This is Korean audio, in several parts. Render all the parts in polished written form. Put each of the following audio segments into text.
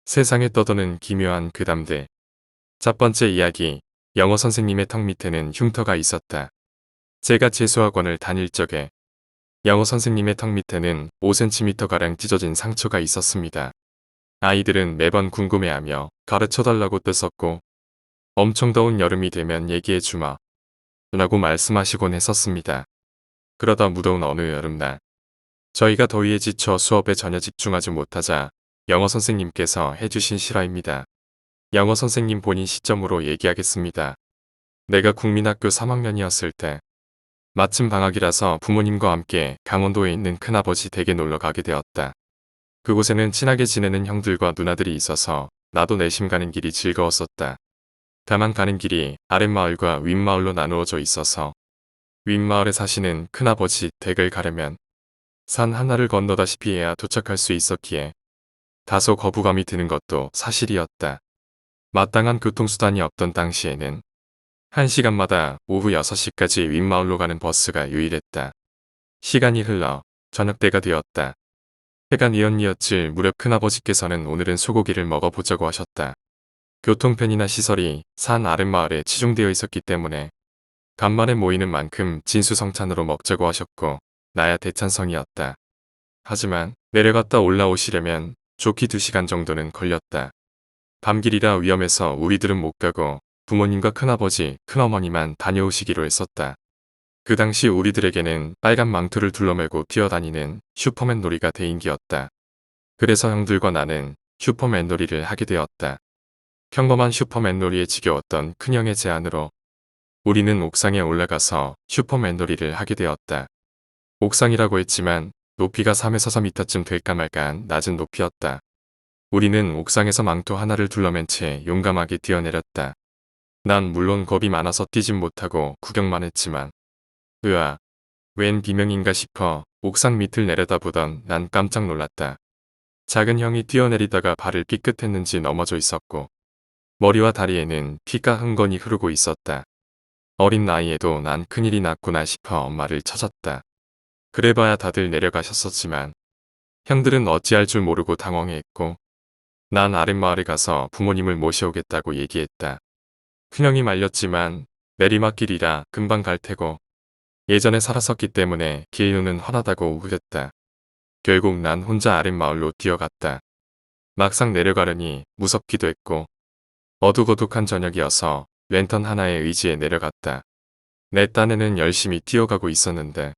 세상에 떠도는 기묘한 괴담들. 첫 번째 이야기, 영어 선생님의 턱 밑에는 흉터가 있었다. 제가 재수학원을 다닐 적에 영어 선생님의 턱 밑에는 5cm가량 찢어진 상처가 있었습니다. 아이들은 매번 궁금해하며 가르쳐달라고 떼었고 엄청 더운 여름이 되면 얘기해주마 라고 말씀하시곤 했었습니다. 그러다 무더운 어느 여름날 저희가 더위에 지쳐 수업에 전혀 집중하지 못하자 영어 선생님께서 해주신 실화입니다. 영어 선생님 본인 시점으로 얘기하겠습니다. 내가 국민학교 3학년이었을 때 마침 방학이라서 부모님과 함께 강원도에 있는 큰아버지 댁에 놀러 가게 되었다. 그곳에는 친하게 지내는 형들과 누나들이 있어서 나도 내심 가는 길이 즐거웠었다. 다만 가는 길이 아랫마을과 윗마을로 나누어져 있어서 윗마을에 사시는 큰아버지 댁을 가려면 산 하나를 건너다시피 해야 도착할 수 있었기에 다소 거부감이 드는 것도 사실이었다. 마땅한 교통수단이 없던 당시에는 1시간마다 오후 6시까지 윗마을로 가는 버스가 유일했다. 시간이 흘러 저녁때가 되었다. 해가 뉘엿뉘엿질 무렵 큰아버지께서는 오늘은 소고기를 먹어보자고 하셨다. 교통편이나 시설이 산 아랫마을에 치중되어 있었기 때문에 간만에 모이는 만큼 진수성찬으로 먹자고 하셨고 나야 대찬성이었다. 하지만 내려갔다 올라오시려면 좋기 2시간 정도는 걸렸다. 밤길이라 위험해서 우리들은 못 가고 부모님과 큰아버지, 큰어머니만 다녀오시기로 했었다. 그 당시 우리들에게는 빨간 망토를 둘러매고 뛰어다니는 슈퍼맨 놀이가 대인기였다. 그래서 형들과 나는 슈퍼맨 놀이를 하게 되었다. 평범한 슈퍼맨 놀이에 지겨웠던 큰형의 제안으로 우리는 옥상에 올라가서 슈퍼맨 놀이를 하게 되었다. 옥상이라고 했지만 높이가 3에서 4m쯤 될까 말까한 낮은 높이였다. 우리는 옥상에서 망토 하나를 둘러맨 채 용감하게 뛰어내렸다. 난 물론 겁이 많아서 뛰진 못하고 구경만 했지만 으아, 웬 비명인가 싶어 옥상 밑을 내려다보던 난 깜짝 놀랐다. 작은 형이 뛰어내리다가 발을 삐끗했는지 넘어져 있었고 머리와 다리에는 피가 흥건히 흐르고 있었다. 어린 나이에도 난 큰일이 났구나 싶어 엄마를 찾았다. 그래봐야 다들 내려가셨었지만 형들은 어찌할 줄 모르고 당황해했고 난 아랫마을에 가서 부모님을 모셔오겠다고 얘기했다. 큰형이 말렸지만 내리막길이라 금방 갈 테고 예전에 살았었기 때문에 길로는 훤하다고 우겼다. 결국 난 혼자 아랫마을로 뛰어갔다. 막상 내려가려니 무섭기도 했고 어둑어둑한 저녁이어서 랜턴 하나에 의지해 내려갔다. 내 딴에는 열심히 뛰어가고 있었는데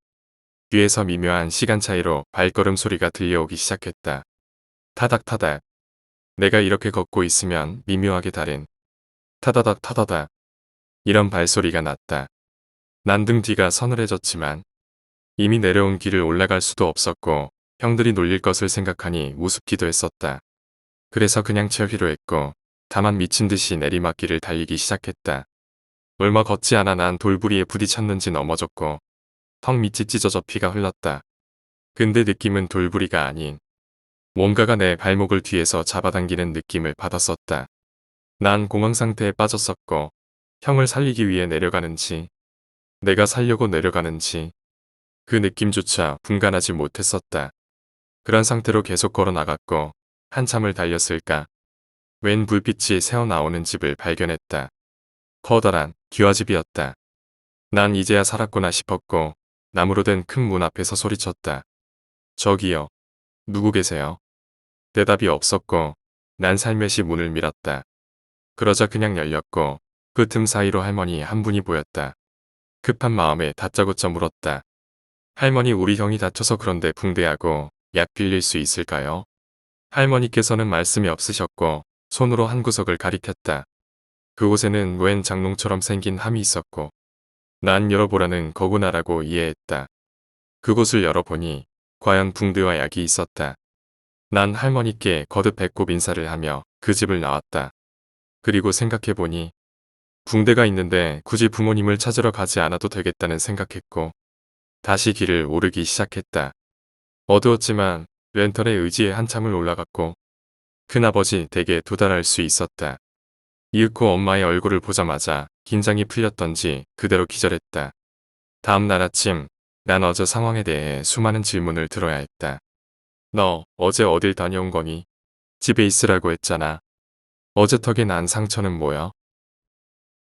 뒤에서 미묘한 시간 차이로 발걸음 소리가 들려오기 시작했다. 타닥타닥. 내가 이렇게 걷고 있으면 미묘하게 다른 타다닥 타다닥 이런 발소리가 났다. 난 등 뒤가 서늘해졌지만 이미 내려온 길을 올라갈 수도 없었고 형들이 놀릴 것을 생각하니 우습기도 했었다. 그래서 그냥 채우기로 했고 다만 미친 듯이 내리막길을 달리기 시작했다. 얼마 걷지 않아 난 돌부리에 부딪혔는지 넘어졌고 턱 밑이 찢어져 피가 흘렀다. 근데 느낌은 돌부리가 아닌 뭔가가 내 발목을 뒤에서 잡아당기는 느낌을 받았었다. 난 공황 상태에 빠졌었고 형을 살리기 위해 내려가는지 내가 살려고 내려가는지 그 느낌조차 분간하지 못했었다. 그런 상태로 계속 걸어 나갔고 한참을 달렸을까 웬 불빛이 새어나오는 집을 발견했다. 커다란 기와집이었다. 난 이제야 살았구나 싶었고 나무로 된 큰 문 앞에서 소리쳤다. 저기요. 누구 계세요? 대답이 없었고 난 살며시 문을 밀었다. 그러자 그냥 열렸고 그 틈 사이로 할머니 한 분이 보였다. 급한 마음에 다짜고짜 물었다. 할머니 우리 형이 다쳐서 그런데 붕대하고 약 빌릴 수 있을까요? 할머니께서는 말씀이 없으셨고 손으로 한 구석을 가리켰다. 그곳에는 웬 장롱처럼 생긴 함이 있었고 난 열어보라는 거구나라고 이해했다. 그곳을 열어보니 과연 붕대와 약이 있었다. 난 할머니께 거듭 배꼽 인사를 하며 그 집을 나왔다. 그리고 생각해보니 붕대가 있는데 굳이 부모님을 찾으러 가지 않아도 되겠다는 생각했고 다시 길을 오르기 시작했다. 어두웠지만 랜턴에 의지해 한참을 올라갔고 큰아버지 댁에 도달할 수 있었다. 이윽고 엄마의 얼굴을 보자마자 긴장이 풀렸던지 그대로 기절했다. 다음 날 아침 난 어제 상황에 대해 수많은 질문을 들어야 했다. 너 어제 어딜 다녀온 거니? 집에 있으라고 했잖아. 어제 턱에 난 상처는 뭐야?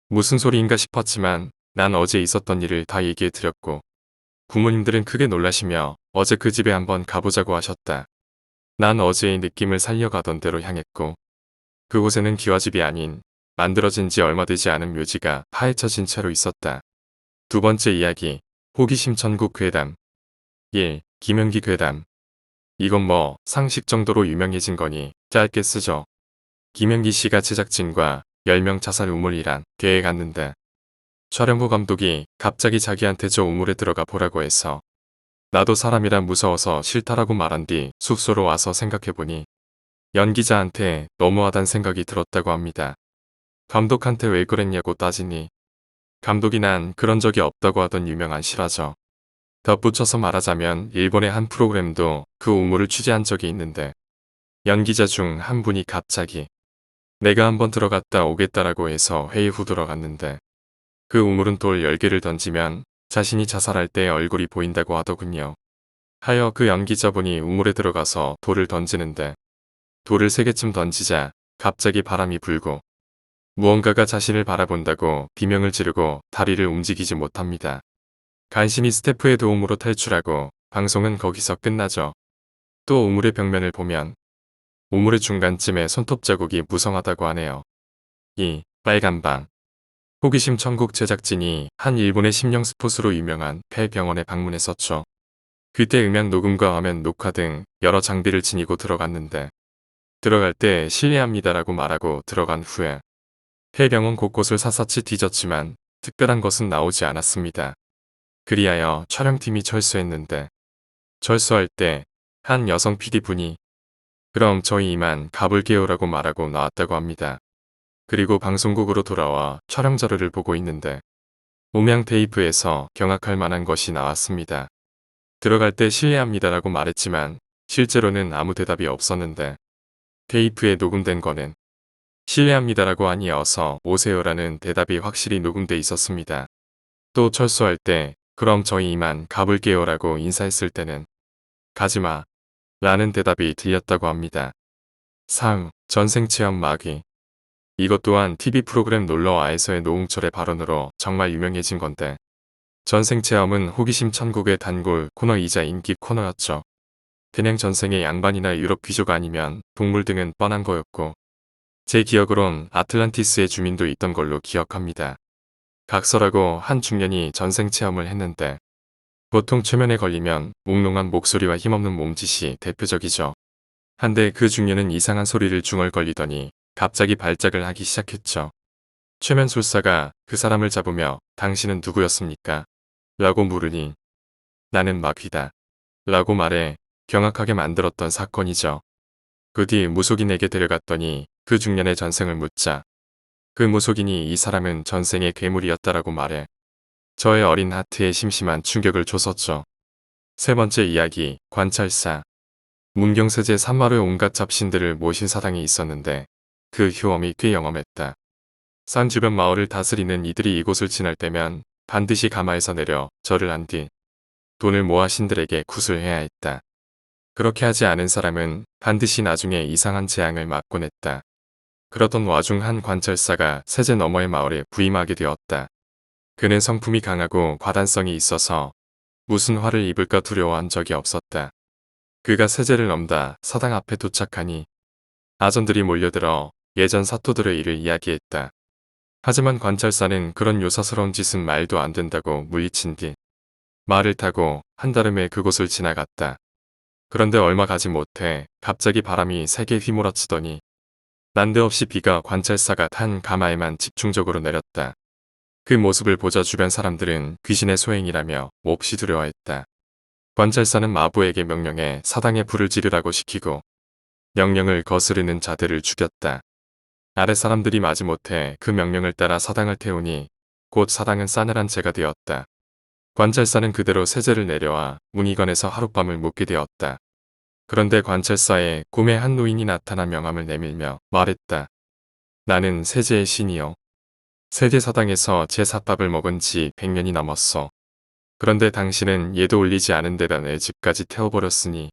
무슨 소리인가 싶었지만 난 어제 있었던 일을 다 얘기해 드렸고 부모님들은 크게 놀라시며 어제 그 집에 한번 가보자고 하셨다. 난 어제의 느낌을 살려가던 대로 향했고 그곳에는 기와집이 아닌 만들어진 지 얼마 되지 않은 묘지가 파헤쳐진 채로 있었다. 두 번째 이야기, 호기심 천국 괴담. 1. 김연기 괴담. 이건 뭐 상식 정도로 유명해진 거니 짧게 쓰죠. 김연기 씨가 제작진과 10명 자살 우물이란 계획했는데 촬영부 감독이 갑자기 자기한테 저 우물에 들어가 보라고 해서 나도 사람이라 무서워서 싫다라고 말한 뒤 숙소로 와서 생각해보니 연기자한테 너무하단 생각이 들었다고 합니다. 감독한테 왜 그랬냐고 따지니 감독이 난 그런 적이 없다고 하던 유명한 실화죠. 덧붙여서 말하자면 일본의 한 프로그램도 그 우물을 취재한 적이 있는데 연기자 중 한 분이 갑자기 내가 한번 들어갔다 오겠다라고 해서 회의 후 들어갔는데 그 우물은 돌 10개를 던지면 자신이 자살할 때 얼굴이 보인다고 하더군요. 하여 그 연기자분이 우물에 들어가서 돌을 던지는데 돌을 3개쯤 던지자 갑자기 바람이 불고 무언가가 자신을 바라본다고 비명을 지르고 다리를 움직이지 못합니다. 간신히 스태프의 도움으로 탈출하고 방송은 거기서 끝나죠. 또 우물의 벽면을 보면 우물의 중간쯤에 손톱 자국이 무성하다고 하네요. 2. 빨간 방. 호기심 천국 제작진이 한 일본의 심령 스폿으로 유명한 폐병원에 방문했었죠. 그때 음향 녹음과 화면 녹화 등 여러 장비를 지니고 들어갔는데 들어갈 때 실례합니다라고 말하고 들어간 후에 폐병원 곳곳을 샅샅이 뒤졌지만 특별한 것은 나오지 않았습니다. 그리하여 촬영팀이 철수했는데 철수할 때 한 여성 PD분이 그럼 저희 이만 가볼게요라고 말하고 나왔다고 합니다. 그리고 방송국으로 돌아와 촬영 자료를 보고 있는데 음향 테이프에서 경악할 만한 것이 나왔습니다. 들어갈 때 실례합니다라고 말했지만 실제로는 아무 대답이 없었는데 테이프에 녹음된 거는 실례합니다라고 하니 어서 오세요라는 대답이 확실히 녹음돼 있었습니다. 또 철수할 때 그럼 저희 이만 가볼게요라고 인사했을 때는 가지마 라는 대답이 들렸다고 합니다. 3. 전생체험 마귀. 이것 또한 TV 프로그램 놀러와에서의 노홍철의 발언으로 정말 유명해진 건데 전생체험은 호기심 천국의 단골 코너이자 인기 코너였죠. 그냥 전생의 양반이나 유럽 귀족 아니면 동물 등은 뻔한 거였고 제 기억으론 아틀란티스의 주민도 있던 걸로 기억합니다. 각서라고 한 중년이 전생체험을 했는데 보통 최면에 걸리면 몽롱한 목소리와 힘없는 몸짓이 대표적이죠. 한데 그 중년은 이상한 소리를 중얼거리더니 갑자기 발작을 하기 시작했죠. 최면술사가 그 사람을 잡으며 당신은 누구였습니까? 라고 물으니 나는 마귀다. 라고 말해 경악하게 만들었던 사건이죠. 그 뒤 무속인에게 데려갔더니 그 중년의 전생을 묻자 그 무속인이 이 사람은 전생의 괴물이었다라고 말해 저의 어린 하트에 심심한 충격을 줬었죠. 세 번째 이야기, 관찰사. 문경세제 산마루에 온갖 잡신들을 모신 사당이 있었는데 그 효험이 꽤 영험했다. 산 주변 마을을 다스리는 이들이 이곳을 지날 때면 반드시 가마에서 내려 절을 한 뒤 돈을 모아 신들에게 굿을 해야 했다. 그렇게 하지 않은 사람은 반드시 나중에 이상한 재앙을 맞곤 했다. 그러던 와중 한 관찰사가 세제 너머의 마을에 부임하게 되었다. 그는 성품이 강하고 과단성이 있어서 무슨 화를 입을까 두려워한 적이 없었다. 그가 세제를 넘다 사당 앞에 도착하니 아전들이 몰려들어 예전 사토들의 일을 이야기했다. 하지만 관찰사는 그런 요사스러운 짓은 말도 안 된다고 물리친 뒤 말을 타고 한달음에 그곳을 지나갔다. 그런데 얼마 가지 못해 갑자기 바람이 세게 휘몰아치더니 난데없이 비가 관찰사가 탄 가마에만 집중적으로 내렸다. 그 모습을 보자 주변 사람들은 귀신의 소행이라며 몹시 두려워했다. 관찰사는 마부에게 명령해 사당에 불을 지르라고 시키고 명령을 거스르는 자들을 죽였다. 아래 사람들이 마지못해 그 명령을 따라 사당을 태우니 곧 사당은 싸늘한 재가 되었다. 관찰사는 그대로 세제를 내려와 문의관에서 하룻밤을 묵게 되었다. 그런데 관찰사에 꿈에 한 노인이 나타나 명함을 내밀며 말했다. 나는 세제의 신이요. 세제사당에서 제사밥을 먹은 지 100년이 넘었어. 그런데 당신은 예도 올리지 않은 데다 내 집까지 태워버렸으니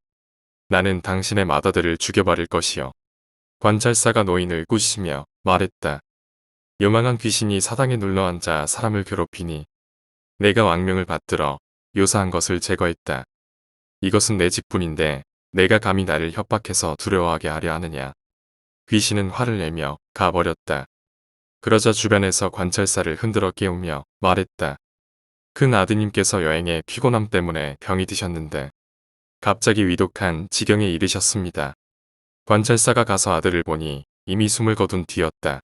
나는 당신의 맏아들을 죽여버릴 것이요. 관찰사가 노인을 꾸짖으며 말했다. 요망한 귀신이 사당에 눌러앉아 사람을 괴롭히니 내가 왕명을 받들어 묘사한 것을 제거했다. 이것은 내 직분인데 내가 감히 나를 협박해서 두려워하게 하려 하느냐. 귀신은 화를 내며 가버렸다. 그러자 주변에서 관찰사를 흔들어 깨우며 말했다. 큰 아드님께서 여행에 피곤함 때문에 병이 드셨는데 갑자기 위독한 지경에 이르셨습니다. 관찰사가 가서 아들을 보니 이미 숨을 거둔 뒤였다.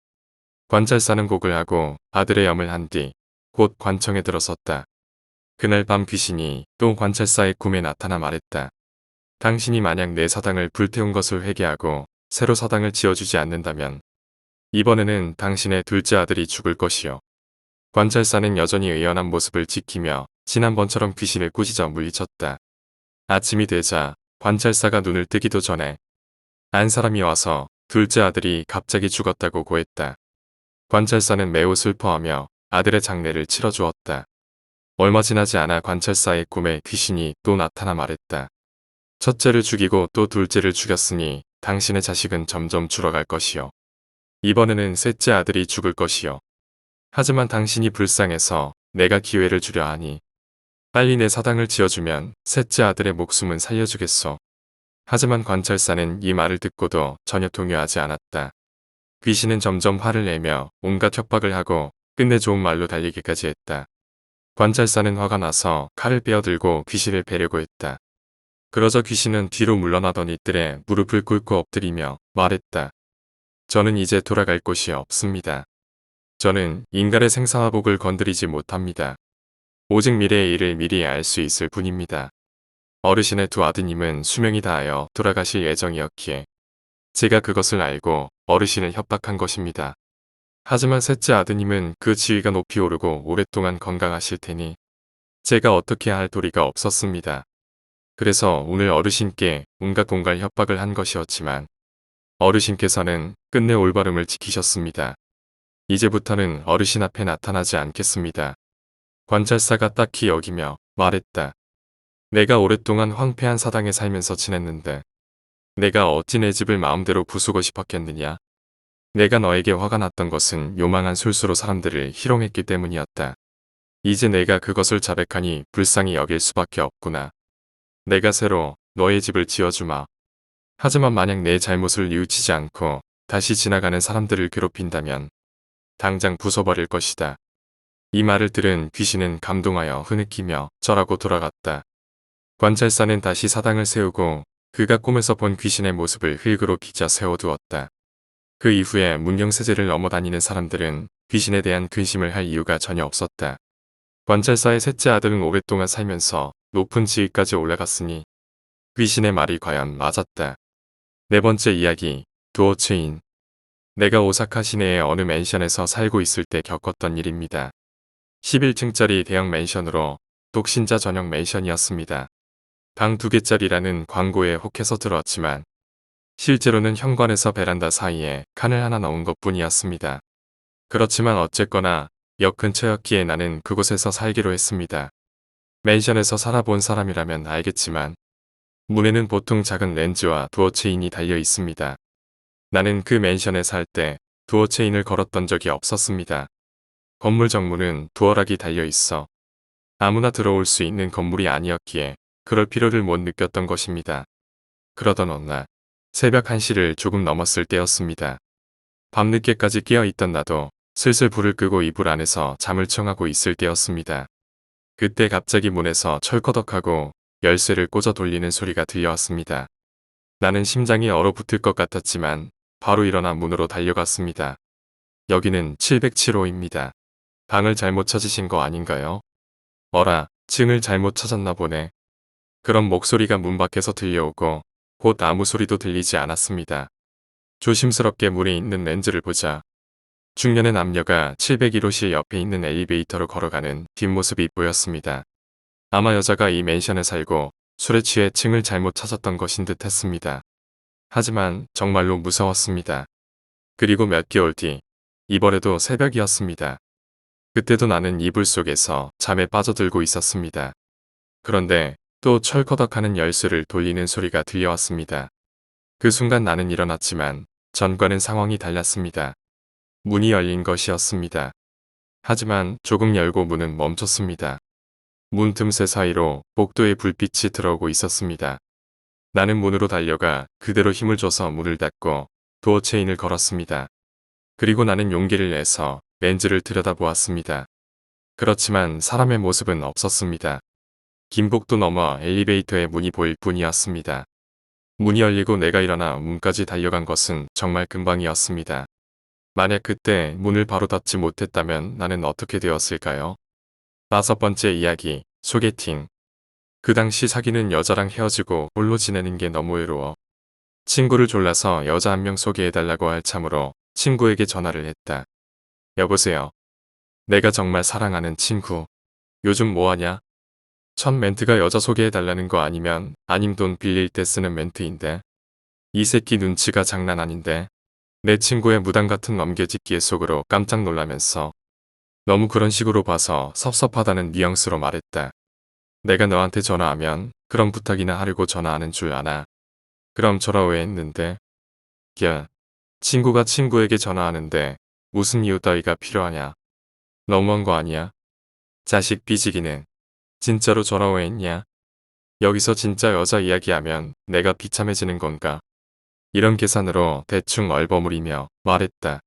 관찰사는 곡을 하고 아들의 염을 한 뒤 곧 관청에 들어섰다. 그날 밤 귀신이 또 관찰사의 꿈에 나타나 말했다. 당신이 만약 내 사당을 불태운 것을 회개하고 새로 사당을 지어주지 않는다면 이번에는 당신의 둘째 아들이 죽을 것이요. 관찰사는 여전히 의연한 모습을 지키며 지난번처럼 귀신을 꾸짖어 물리쳤다. 아침이 되자 관찰사가 눈을 뜨기도 전에 안 사람이 와서 둘째 아들이 갑자기 죽었다고 고했다. 관찰사는 매우 슬퍼하며 아들의 장례를 치러주었다. 얼마 지나지 않아 관찰사의 꿈에 귀신이 또 나타나 말했다. 첫째를 죽이고 또 둘째를 죽였으니 당신의 자식은 점점 줄어갈 것이요. 이번에는 셋째 아들이 죽을 것이요. 하지만 당신이 불쌍해서 내가 기회를 주려 하니 빨리 내 사당을 지어주면 셋째 아들의 목숨은 살려주겠소. 하지만 관찰사는 이 말을 듣고도 전혀 동요하지 않았다. 귀신은 점점 화를 내며 온갖 협박을 하고 끝내 좋은 말로 달리기까지 했다. 관찰사는 화가 나서 칼을 빼어들고 귀신을 베려고 했다. 그러자 귀신은 뒤로 물러나더니 뜰에 무릎을 꿇고 엎드리며 말했다. 저는 이제 돌아갈 곳이 없습니다. 저는 인간의 생사화복을 건드리지 못합니다. 오직 미래의 일을 미리 알 수 있을 뿐입니다. 어르신의 두 아드님은 수명이 다하여 돌아가실 예정이었기에 제가 그것을 알고 어르신을 협박한 것입니다. 하지만 셋째 아드님은 그 지위가 높이 오르고 오랫동안 건강하실 테니 제가 어떻게 할 도리가 없었습니다. 그래서 오늘 어르신께 온갖 공갈 협박을 한 것이었지만 어르신께서는 끝내 올바름을 지키셨습니다. 이제부터는 어르신 앞에 나타나지 않겠습니다. 관찰사가 딱히 여기며 말했다. 내가 오랫동안 황폐한 사당에 살면서 지냈는데 내가 어찌 내 집을 마음대로 부수고 싶었겠느냐. 내가 너에게 화가 났던 것은 요망한 술수로 사람들을 희롱했기 때문이었다. 이제 내가 그것을 자백하니 불쌍히 여길 수밖에 없구나. 내가 새로 너의 집을 지어주마. 하지만 만약 내 잘못을 뉘우치지 않고 다시 지나가는 사람들을 괴롭힌다면 당장 부숴버릴 것이다. 이 말을 들은 귀신은 감동하여 흐느끼며 절하고 돌아갔다. 관찰사는 다시 사당을 세우고 그가 꿈에서 본 귀신의 모습을 흙으로 빚어 세워두었다. 그 이후에 문경세제를 넘어다니는 사람들은 귀신에 대한 근심을 할 이유가 전혀 없었다. 관찰사의 셋째 아들은 오랫동안 살면서 높은 지위까지 올라갔으니 귀신의 말이 과연 맞았다. 네 번째 이야기, 두어체인. 내가 오사카 시내의 어느 맨션에서 살고 있을 때 겪었던 일입니다. 11층짜리 대형 맨션으로 독신자 전용 맨션이었습니다. 방 2개짜리라는 광고에 혹해서 들어왔지만 실제로는 현관에서 베란다 사이에 칸을 하나 넣은 것뿐이었습니다. 그렇지만 어쨌거나 역 근처였기에 나는 그곳에서 살기로 했습니다. 맨션에서 살아본 사람이라면 알겠지만 문에는 보통 작은 렌즈와 도어 체인이 달려 있습니다. 나는 그 맨션에 살 때 도어 체인을 걸었던 적이 없었습니다. 건물 정문은 도어락이 달려 있어 아무나 들어올 수 있는 건물이 아니었기에 그럴 필요를 못 느꼈던 것입니다. 그러던 어느 날 새벽 1시를 조금 넘었을 때였습니다. 밤늦게까지 깨어있던 나도 슬슬 불을 끄고 이불 안에서 잠을 청하고 있을 때였습니다. 그때 갑자기 문에서 철커덕하고 열쇠를 꽂아 돌리는 소리가 들려왔습니다. 나는 심장이 얼어붙을 것 같았지만 바로 일어나 문으로 달려갔습니다. 여기는 707호입니다. 방을 잘못 찾으신 거 아닌가요? 어라, 층을 잘못 찾았나 보네. 그런 목소리가 문 밖에서 들려오고 곧 아무 소리도 들리지 않았습니다. 조심스럽게 문에 있는 렌즈를 보자 중년의 남녀가 701호실 옆에 있는 엘리베이터로 걸어가는 뒷모습이 보였습니다. 아마 여자가 이 맨션에 살고 술에 취해 층을 잘못 찾았던 것인 듯 했습니다. 하지만 정말로 무서웠습니다. 그리고 몇 개월 뒤 이번에도 새벽이었습니다. 그때도 나는 이불 속에서 잠에 빠져들고 있었습니다. 그런데 또 철커덕하는 열쇠를 돌리는 소리가 들려왔습니다. 그 순간 나는 일어났지만 전과는 상황이 달랐습니다. 문이 열린 것이었습니다. 하지만 조금 열고 문은 멈췄습니다. 문 틈새 사이로 복도에 불빛이 들어오고 있었습니다. 나는 문으로 달려가 그대로 힘을 줘서 문을 닫고 도어 체인을 걸었습니다. 그리고 나는 용기를 내서 렌즈를 들여다보았습니다. 그렇지만 사람의 모습은 없었습니다. 긴 복도 넘어 엘리베이터의 문이 보일 뿐이었습니다. 문이 열리고 내가 일어나 문까지 달려간 것은 정말 금방이었습니다. 만약 그때 문을 바로 닫지 못했다면 나는 어떻게 되었을까요? 5번째 이야기, 소개팅. 그 당시 사귀는 여자랑 헤어지고 홀로 지내는 게 너무 외로워. 친구를 졸라서 여자 한 명 소개해달라고 할 참으로 친구에게 전화를 했다. 여보세요. 내가 정말 사랑하는 친구. 요즘 뭐하냐? 첫 멘트가 여자 소개해달라는 거 아니면 아님 돈 빌릴 때 쓰는 멘트인데. 이 새끼 눈치가 장난 아닌데. 내 친구의 무당 같은 넘겨짚기에 속으로 깜짝 놀라면서 너무 그런 식으로 봐서 섭섭하다는 뉘앙스로 말했다. 내가 너한테 전화하면 그런 부탁이나 하려고 전화하는 줄 아나. 그럼 전화 왜 했는데? 야, 친구가 친구에게 전화하는데 무슨 이유 따위가 필요하냐? 너무한 거 아니야? 자식 삐지기는. 진짜로 전화 왜 했냐? 여기서 진짜 여자 이야기하면 내가 비참해지는 건가? 이런 계산으로 대충 얼버무리며 말했다.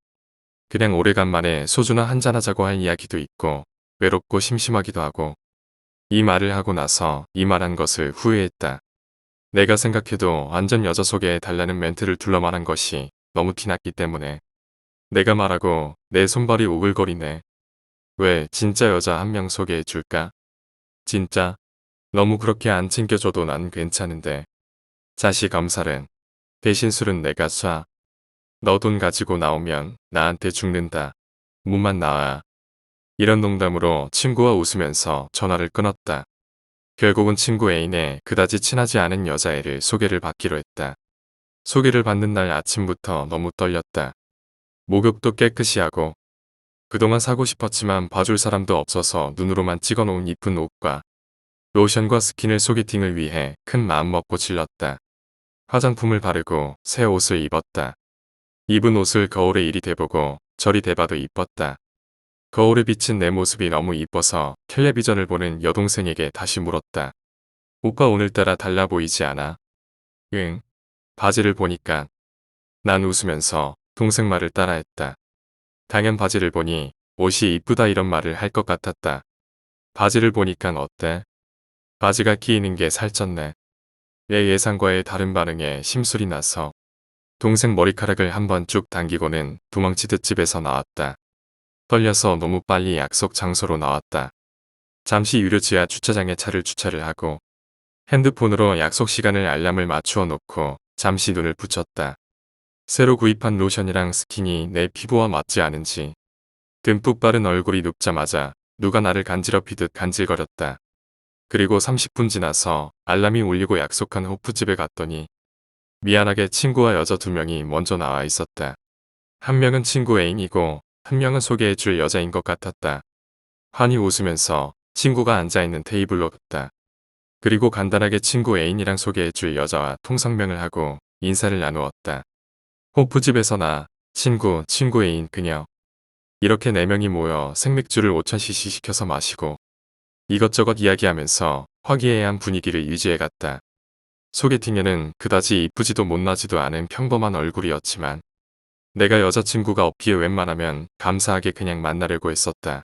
그냥 오래간만에 소주나 한잔하자고 할 이야기도 있고 외롭고 심심하기도 하고. 이 말을 하고 나서 이 말한 것을 후회했다. 내가 생각해도 완전 여자 소개해달라는 멘트를 둘러 말한 것이 너무 티났기 때문에. 내가 말하고 내 손발이 오글거리네. 왜 진짜 여자 한 명 소개해줄까? 진짜? 너무 그렇게 안 챙겨줘도 난 괜찮은데. 자식 엄살은. 대신 술은 내가 쏴. 너 돈 가지고 나오면 나한테 죽는다. 문만 나와. 이런 농담으로 친구와 웃으면서 전화를 끊었다. 결국은 친구 애인의 그다지 친하지 않은 여자애를 소개를 받기로 했다. 소개를 받는 날 아침부터 너무 떨렸다. 목욕도 깨끗이 하고 그동안 사고 싶었지만 봐줄 사람도 없어서 눈으로만 찍어놓은 이쁜 옷과 로션과 스킨을 소개팅을 위해 큰 마음 먹고 질렀다. 화장품을 바르고 새 옷을 입었다. 입은 옷을 거울에 이리 대보고 저리 대봐도 이뻤다. 거울에 비친 내 모습이 너무 이뻐서 텔레비전을 보는 여동생에게 다시 물었다. 오빠 오늘따라 달라 보이지 않아? 응. 바지를 보니까. 난 웃으면서 동생 말을 따라했다. 당연 바지를 보니 옷이 이쁘다 이런 말을 할 것 같았다. 바지를 보니깐 어때? 바지가 끼이는 게 살쪘네. 내 예상과의 다른 반응에 심술이 나서 동생 머리카락을 한번 쭉 당기고는 도망치듯 집에서 나왔다. 떨려서 너무 빨리 약속 장소로 나왔다. 잠시 유료 지하 주차장에 차를 주차를 하고 핸드폰으로 약속 시간을 알람을 맞추어 놓고 잠시 눈을 붙였다. 새로 구입한 로션이랑 스킨이 내 피부와 맞지 않은지 듬뿍 바른 얼굴이 눕자마자 누가 나를 간지럽히듯 간질거렸다. 그리고 30분 지나서 알람이 울리고 약속한 호프집에 갔더니 미안하게 친구와 여자 2명이 먼저 나와 있었다. 한 명은 친구 애인이고 한 명은 소개해줄 여자인 것 같았다. 환히 웃으면서 친구가 앉아있는 테이블로 갔다. 그리고 간단하게 친구 애인이랑 소개해줄 여자와 통성명을 하고 인사를 나누었다. 호프집에서 나, 친구 애인, 그녀. 이렇게 4명이 모여 생맥주를 5000cc 시켜서 마시고 이것저것 이야기하면서 화기애애한 분위기를 유지해갔다. 소개팅에는 그다지 이쁘지도 못나지도 않은 평범한 얼굴이었지만 내가 여자친구가 없기에 웬만하면 감사하게 그냥 만나려고 했었다.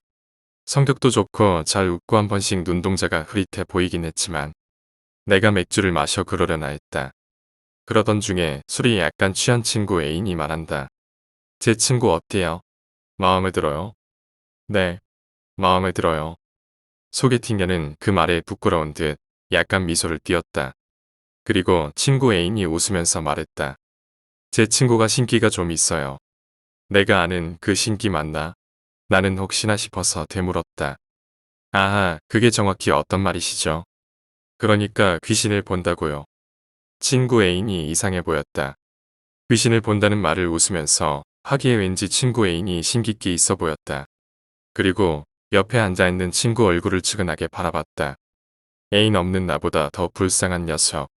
성격도 좋고 잘 웃고 한 번씩 눈동자가 흐릿해 보이긴 했지만 내가 맥주를 마셔 그러려나 했다. 그러던 중에 술이 약간 취한 친구 애인이 말한다. 제 친구 어때요? 마음에 들어요? 네, 마음에 들어요. 소개팅녀는 그 말에 부끄러운 듯 약간 미소를 띄었다. 그리고 친구 애인이 웃으면서 말했다. 제 친구가 신기가 좀 있어요. 내가 아는 그 신기 맞나? 나는 혹시나 싶어서 되물었다. 아하, 그게 정확히 어떤 말이시죠? 그러니까 귀신을 본다고요. 친구 애인이 이상해 보였다. 귀신을 본다는 말을 웃으면서 하기에 왠지 친구 애인이 신기기 있어 보였다. 그리고 옆에 앉아있는 친구 얼굴을 측은하게 바라봤다. 애인 없는 나보다 더 불쌍한 녀석.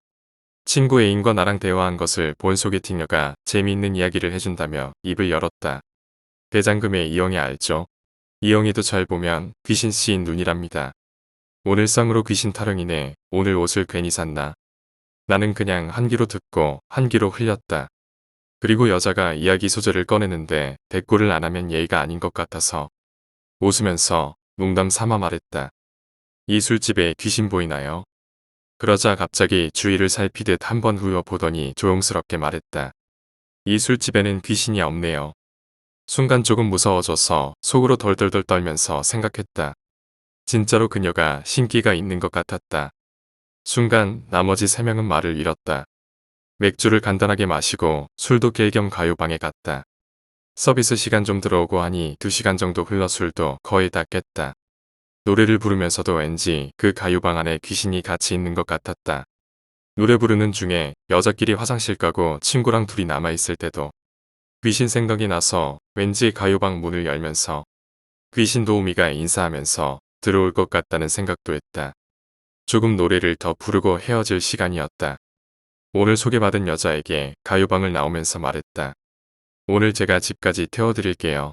친구 애인과 나랑 대화한 것을 본 소개팅녀가 재미있는 이야기를 해준다며 입을 열었다. 대장금의 이영애 알죠? 이영애도 잘 보면 귀신 씨인 눈이랍니다. 오늘 쌍으로 귀신 타령이네. 오늘 옷을 괜히 샀나? 나는 그냥 한 귀로 듣고 한 귀로 흘렸다. 그리고 여자가 이야기 소재를 꺼내는데 대꾸를 안 하면 예의가 아닌 것 같아서 웃으면서 농담 삼아 말했다. 이 술집에 귀신 보이나요? 그러자 갑자기 주위를 살피듯 한번 후려보더니 조용스럽게 말했다. 이 술집에는 귀신이 없네요. 순간 조금 무서워져서 속으로 덜덜덜 떨면서 생각했다. 진짜로 그녀가 신기가 있는 것 같았다. 순간 나머지 3명은 말을 잃었다. 맥주를 간단하게 마시고 술도 깰 겸 가요방에 갔다. 서비스 시간 좀 들어오고 하니 2시간 정도 흘러 술도 거의 다 깼다. 노래를 부르면서도 왠지 그 가요방 안에 귀신이 같이 있는 것 같았다. 노래 부르는 중에 여자끼리 화장실 가고 친구랑 둘이 남아있을 때도 귀신 생각이 나서 왠지 가요방 문을 열면서 귀신 도우미가 인사하면서 들어올 것 같다는 생각도 했다. 조금 노래를 더 부르고 헤어질 시간이었다. 오늘 소개받은 여자에게 가요방을 나오면서 말했다. 오늘 제가 집까지 태워드릴게요.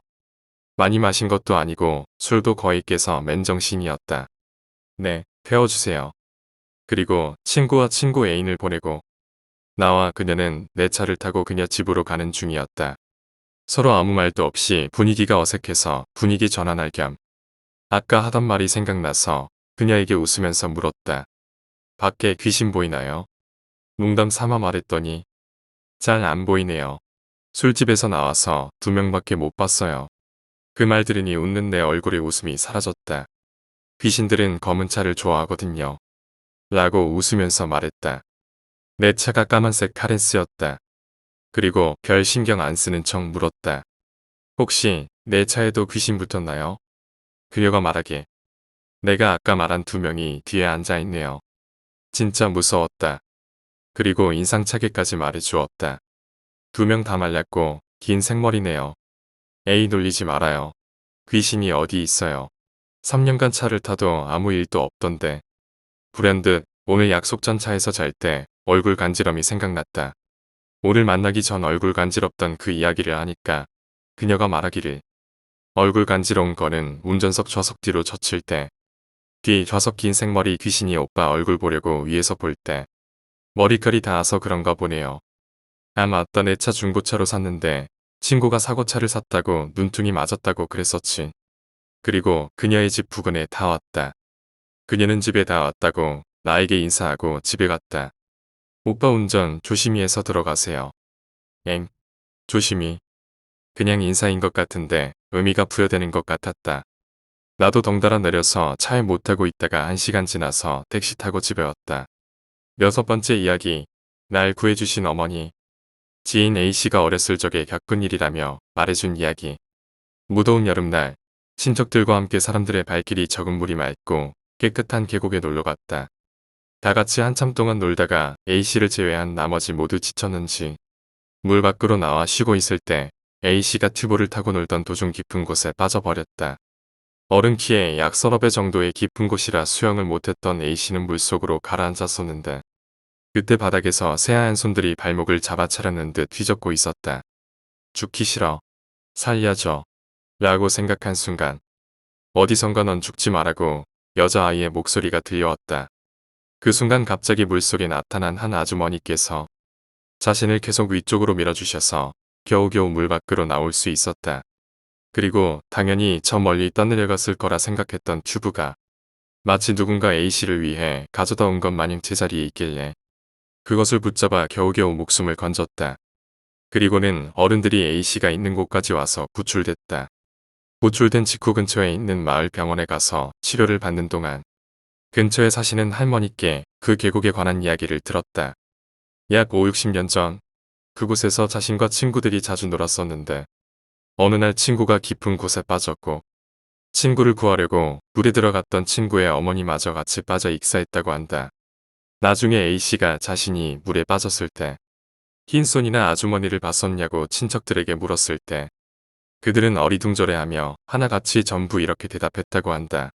많이 마신 것도 아니고 술도 거의 깨서 맨정신이었다. 네, 태워주세요. 그리고 친구와 친구 애인을 보내고 나와 그녀는 내 차를 타고 그녀 집으로 가는 중이었다. 서로 아무 말도 없이 분위기가 어색해서 분위기 전환할 겸 아까 하던 말이 생각나서 그녀에게 웃으면서 물었다. 밖에 귀신 보이나요? 농담 삼아 말했더니 잘 안 보이네요. 술집에서 나와서 2명밖에 못 봤어요. 그 말 들으니 웃는 내 얼굴에 웃음이 사라졌다. 귀신들은 검은 차를 좋아하거든요. 라고 웃으면서 말했다. 내 차가 까만색 카렌스였다. 그리고 별 신경 안 쓰는 척 물었다. 혹시 내 차에도 귀신 붙었나요? 그녀가 말하길. 내가 아까 말한 2명이 뒤에 앉아있네요. 진짜 무서웠다. 그리고 인상차게까지 말해주었다. 2명 다 말랐고 긴 생머리네요. 에이 놀리지 말아요. 귀신이 어디 있어요. 3년간 차를 타도 아무 일도 없던데. 불현듯 오늘 약속 전 차에서 잘 때 얼굴 간지럼이 생각났다. 오늘 만나기 전 얼굴 간지럽던 그 이야기를 하니까 그녀가 말하기를 얼굴 간지러운 거는 운전석 좌석 뒤로 젖힐 때 뒤 좌석 긴 생머리 귀신이 오빠 얼굴 보려고 위에서 볼 때 머리결이 닿아서 그런가 보네요. 아 맞다 내 차 중고차로 샀는데 친구가 사고차를 샀다고 눈퉁이 맞았다고 그랬었지. 그리고 그녀의 집 부근에 다 왔다. 그녀는 집에 다 왔다고 나에게 인사하고 집에 갔다. 오빠 운전 조심히 해서 들어가세요. 엥? 조심히. 그냥 인사인 것 같은데 의미가 부여되는 것 같았다. 나도 덩달아 내려서 차에 못 타고 있다가 1시간 지나서 택시 타고 집에 왔다. 6번째 이야기. 날 구해주신 어머니. 지인 A씨가 어렸을 적에 겪은 일이라며 말해준 이야기. 무더운 여름날 친척들과 함께 사람들의 발길이 적은 물이 맑고 깨끗한 계곡에 놀러갔다. 다 같이 한참 동안 놀다가 A씨를 제외한 나머지 모두 지쳤는지 물 밖으로 나와 쉬고 있을 때 A씨가 튜브를 타고 놀던 도중 깊은 곳에 빠져버렸다. 어른 키에 약 서너 배 정도의 깊은 곳이라 수영을 못했던 A씨는 물속으로 가라앉았었는데 그때 바닥에서 새하얀 손들이 발목을 잡아차려는 듯 휘젓고 있었다. 죽기 싫어. 살려줘. 라고 생각한 순간 어디선가 넌 죽지 말라고 여자아이의 목소리가 들려왔다. 그 순간 갑자기 물속에 나타난 한 아주머니께서 자신을 계속 위쪽으로 밀어주셔서 겨우겨우 물 밖으로 나올 수 있었다. 그리고 당연히 저 멀리 떠내려갔을 거라 생각했던 튜브가 마치 누군가 A씨를 위해 가져다 온 것 마냥 제자리에 있길래 그것을 붙잡아 겨우겨우 목숨을 건졌다. 그리고는 어른들이 A씨가 있는 곳까지 와서 구출됐다. 구출된 직후 근처에 있는 마을 병원에 가서 치료를 받는 동안 근처에 사시는 할머니께 그 계곡에 관한 이야기를 들었다. 약 5, 60년 전 그곳에서 자신과 친구들이 자주 놀았었는데 어느 날 친구가 깊은 곳에 빠졌고 친구를 구하려고 물에 들어갔던 친구의 어머니마저 같이 빠져 익사했다고 한다. 나중에 A씨가 자신이 물에 빠졌을 때 흰손이나 아주머니를 봤었냐고 친척들에게 물었을 때 그들은 어리둥절해하며 하나같이 전부 이렇게 대답했다고 한다.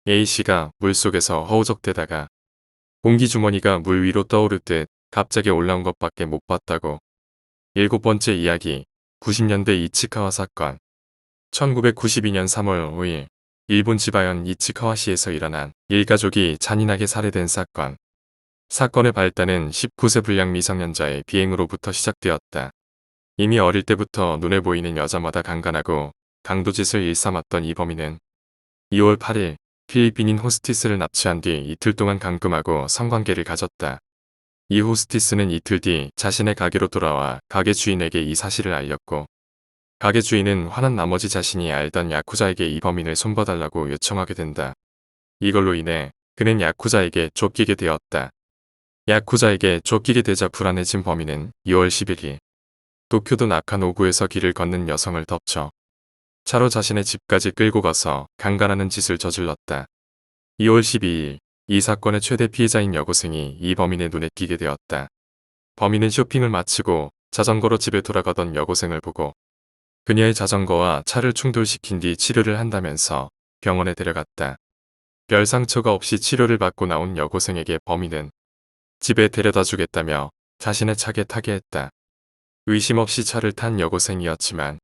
A씨가 물속에서 허우적대다가 공기주머니가 물 위로 떠오를 듯 갑자기 올라온 것밖에 못 봤다고. 7번째 이야기. 90년대 이치카와 사건. 1992년 3월 5일 일본 지바현 이치카와시에서 일어난 일가족이 잔인하게 살해된 사건. 사건의 발단은 19세 불량 미성년자의 비행으로부터 시작되었다. 이미 어릴 때부터 눈에 보이는 여자마다 강간하고 강도짓을 일삼았던 이 범인은 2월 8일 필리핀인 호스티스를 납치한 뒤 이틀 동안 감금하고 성관계를 가졌다. 이 호스티스는 이틀 뒤 자신의 가게로 돌아와 가게 주인에게 이 사실을 알렸고, 가게 주인은 화난 나머지 자신이 알던 야쿠자에게 이 범인을 손봐달라고 요청하게 된다. 이걸로 인해 그는 야쿠자에게 쫓기게 되었다. 야쿠자에게 쫓기게 되자 불안해진 범인은 2월 11일 도쿄도 나카노구에서 길을 걷는 여성을 덮쳐 차로 자신의 집까지 끌고 가서 강간하는 짓을 저질렀다. 2월 12일 이 사건의 최대 피해자인 여고생이 이 범인의 눈에 띄게 되었다. 범인은 쇼핑을 마치고 자전거로 집에 돌아가던 여고생을 보고 그녀의 자전거와 차를 충돌시킨 뒤 치료를 한다면서 병원에 데려갔다. 별 상처가 없이 치료를 받고 나온 여고생에게 범인은 집에 데려다 주겠다며 자신의 차에 타게 했다. 의심 없이 차를 탄 여고생이었지만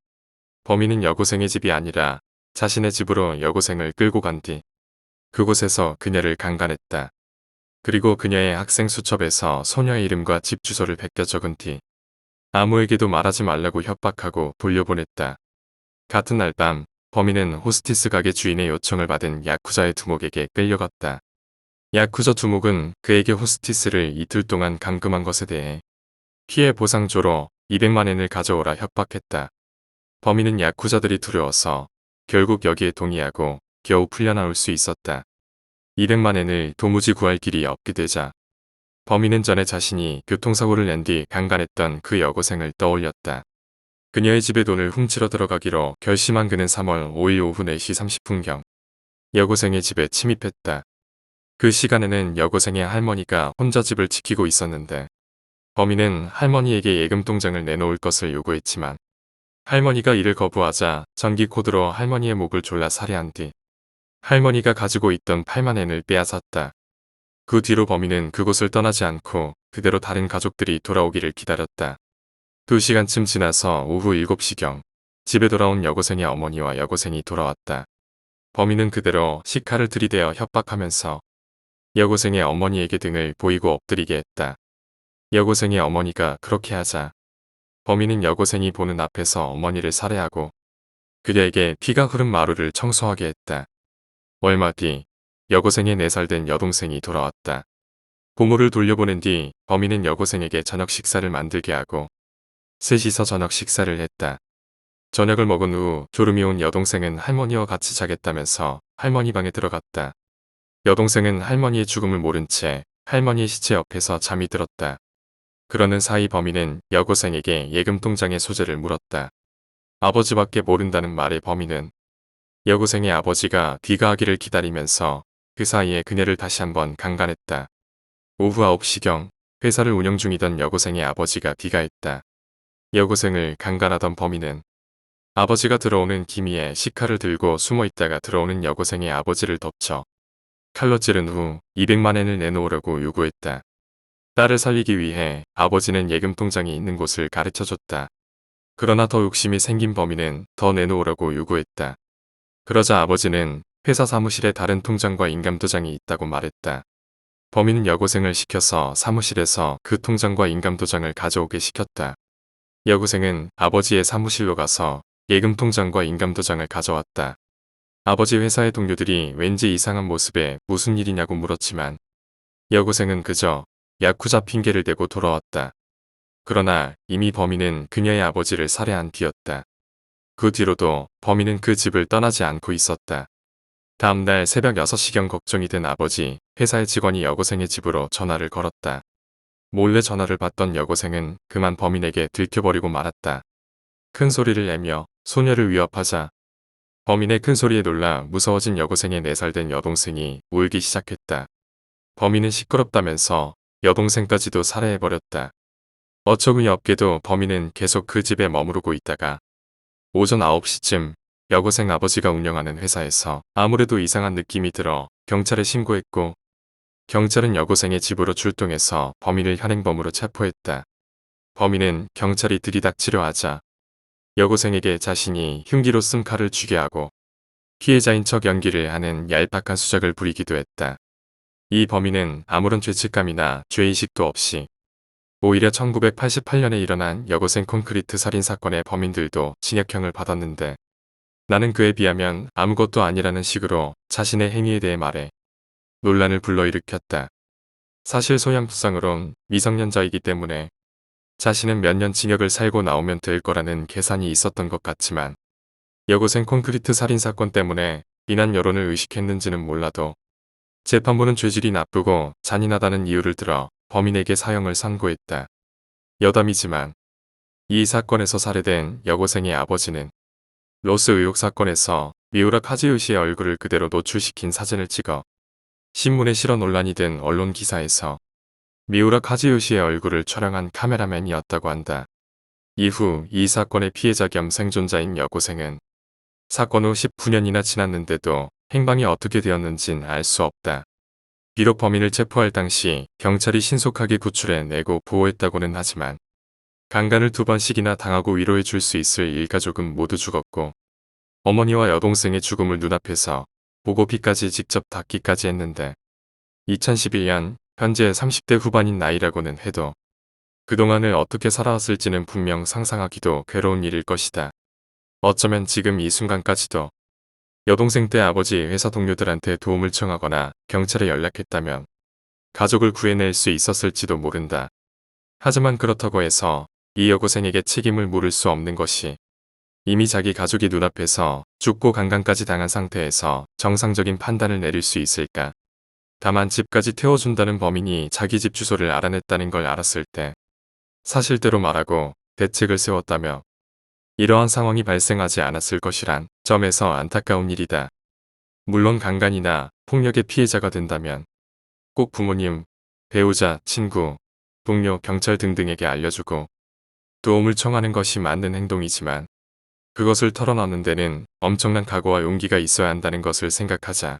범인은 여고생의 집이 아니라 자신의 집으로 여고생을 끌고 간 뒤 그곳에서 그녀를 강간했다. 그리고 그녀의 학생 수첩에서 소녀의 이름과 집 주소를 베껴 적은 뒤 아무에게도 말하지 말라고 협박하고 돌려보냈다. 같은 날 밤 범인은 호스티스 가게 주인의 요청을 받은 야쿠자의 두목에게 끌려갔다. 야쿠자 두목은 그에게 호스티스를 이틀 동안 감금한 것에 대해 피해 보상조로 200만 엔을 가져오라 협박했다. 범인은 야쿠자들이 두려워서 결국 여기에 동의하고 겨우 풀려나올 수 있었다. 200만 엔을 도무지 구할 길이 없게 되자 범인은 전에 자신이 교통사고를 낸 뒤 강간했던 그 여고생을 떠올렸다. 그녀의 집에 돈을 훔치러 들어가기로 결심한 그는 3월 5일 오후 4시 30분경 여고생의 집에 침입했다. 그 시간에는 여고생의 할머니가 혼자 집을 지키고 있었는데 범인은 할머니에게 예금 통장을 내놓을 것을 요구했지만 할머니가 이를 거부하자 전기 코드로 할머니의 목을 졸라 살해한 뒤 할머니가 가지고 있던 8만 엔을 빼앗았다. 그 뒤로 범인은 그곳을 떠나지 않고 그대로 다른 가족들이 돌아오기를 기다렸다. 2시간쯤 지나서 오후 7시경 집에 돌아온 여고생의 어머니와 여고생이 돌아왔다. 범인은 그대로 식칼을 들이대어 협박하면서 여고생의 어머니에게 등을 보이고 엎드리게 했다. 여고생의 어머니가 그렇게 하자 범인은 여고생이 보는 앞에서 어머니를 살해하고 그녀에게 피가 흐른 마루를 청소하게 했다. 얼마 뒤 여고생의 4살 된 여동생이 돌아왔다. 부모를 돌려보낸 뒤 범인은 여고생에게 저녁 식사를 만들게 하고 셋이서 저녁 식사를 했다. 저녁을 먹은 후 졸음이 온 여동생은 할머니와 같이 자겠다면서 할머니 방에 들어갔다. 여동생은 할머니의 죽음을 모른 채 할머니의 시체 옆에서 잠이 들었다. 그러는 사이 범인은 여고생에게 예금 통장의 소재를 물었다. 아버지밖에 모른다는 말에 범인은 여고생의 아버지가 귀가하기를 기다리면서 그 사이에 그녀를 다시 한번 강간했다. 오후 9시경 회사를 운영 중이던 여고생의 아버지가 귀가했다. 여고생을 강간하던 범인은 아버지가 들어오는 기미에 식칼을 들고 숨어있다가 들어오는 여고생의 아버지를 덮쳐 칼로 찌른 후 200만 엔을 내놓으려고 요구했다. 딸을 살리기 위해 아버지는 예금 통장이 있는 곳을 가르쳐줬다. 그러나 더 욕심이 생긴 범인은 더 내놓으라고 요구했다. 그러자 아버지는 회사 사무실에 다른 통장과 인감도장이 있다고 말했다. 범인은 여고생을 시켜서 사무실에서 그 통장과 인감도장을 가져오게 시켰다. 여고생은 아버지의 사무실로 가서 예금 통장과 인감도장을 가져왔다. 아버지 회사의 동료들이 왠지 이상한 모습에 무슨 일이냐고 물었지만 여고생은 그저 야쿠자 핑계를 대고 돌아왔다. 그러나 이미 범인은 그녀의 아버지를 살해한 뒤였다. 그 뒤로도 범인은 그 집을 떠나지 않고 있었다. 다음날 새벽 6시경 걱정이 된 아버지, 회사의 직원이 여고생의 집으로 전화를 걸었다. 몰래 전화를 받던 여고생은 그만 범인에게 들켜버리고 말았다. 큰 소리를 내며 소녀를 위협하자 범인의 큰 소리에 놀라 무서워진 여고생의 4살 된 여동생이 울기 시작했다. 범인은 시끄럽다면서 여동생까지도 살해해버렸다. 어처구니 없게도 범인은 계속 그 집에 머무르고 있다가 오전 9시쯤 여고생 아버지가 운영하는 회사에서 아무래도 이상한 느낌이 들어 경찰에 신고했고 경찰은 여고생의 집으로 출동해서 범인을 현행범으로 체포했다. 범인은 경찰이 들이닥치려 하자 여고생에게 자신이 흉기로 쓴 칼을 쥐게 하고 피해자인 척 연기를 하는 얄팍한 수작을 부리기도 했다. 이 범인은 아무런 죄책감이나 죄의식도 없이 오히려 1988년에 일어난 여고생 콘크리트 살인 사건의 범인들도 징역형을 받았는데 나는 그에 비하면 아무것도 아니라는 식으로 자신의 행위에 대해 말해 논란을 불러일으켰다. 사실 소양투상으론 미성년자이기 때문에 자신은 몇 년 징역을 살고 나오면 될 거라는 계산이 있었던 것 같지만 여고생 콘크리트 살인 사건 때문에 비난 여론을 의식했는지는 몰라도 재판부는 죄질이 나쁘고 잔인하다는 이유를 들어 범인에게 사형을 선고했다. 여담이지만 이 사건에서 살해된 여고생의 아버지는 로스 의혹 사건에서 미우라 카즈요 씨의 얼굴을 그대로 노출시킨 사진을 찍어 신문에 실어 논란이 된 언론 기사에서 미우라 카즈요 씨의 얼굴을 촬영한 카메라맨이었다고 한다. 이후 이 사건의 피해자 겸 생존자인 여고생은 사건 후 19년이나 지났는데도 행방이 어떻게 되었는진 알 수 없다. 비록 범인을 체포할 당시 경찰이 신속하게 구출해내고 보호했다고는 하지만 강간을 2번씩이나 당하고 위로해 줄 수 있을 일가족은 모두 죽었고 어머니와 여동생의 죽음을 눈앞에서 보고 피까지 직접 닦기까지 했는데 2011년 현재 30대 후반인 나이라고는 해도 그동안을 어떻게 살아왔을지는 분명 상상하기도 괴로운 일일 것이다. 어쩌면 지금 이 순간까지도 여동생 때 아버지 회사 동료들한테 도움을 청하거나 경찰에 연락했다면 가족을 구해낼 수 있었을지도 모른다. 하지만 그렇다고 해서 이 여고생에게 책임을 물을 수 없는 것이 이미 자기 가족이 눈앞에서 죽고 강간까지 당한 상태에서 정상적인 판단을 내릴 수 있을까? 다만 집까지 태워준다는 범인이 자기 집 주소를 알아냈다는 걸 알았을 때 사실대로 말하고 대책을 세웠다며 이러한 상황이 발생하지 않았을 것이란 점에서 안타까운 일이다. 물론 강간이나 폭력의 피해자가 된다면 꼭 부모님, 배우자, 친구, 동료, 경찰 등등에게 알려주고 도움을 청하는 것이 맞는 행동이지만 그것을 털어놓는 데는 엄청난 각오와 용기가 있어야 한다는 것을 생각하자.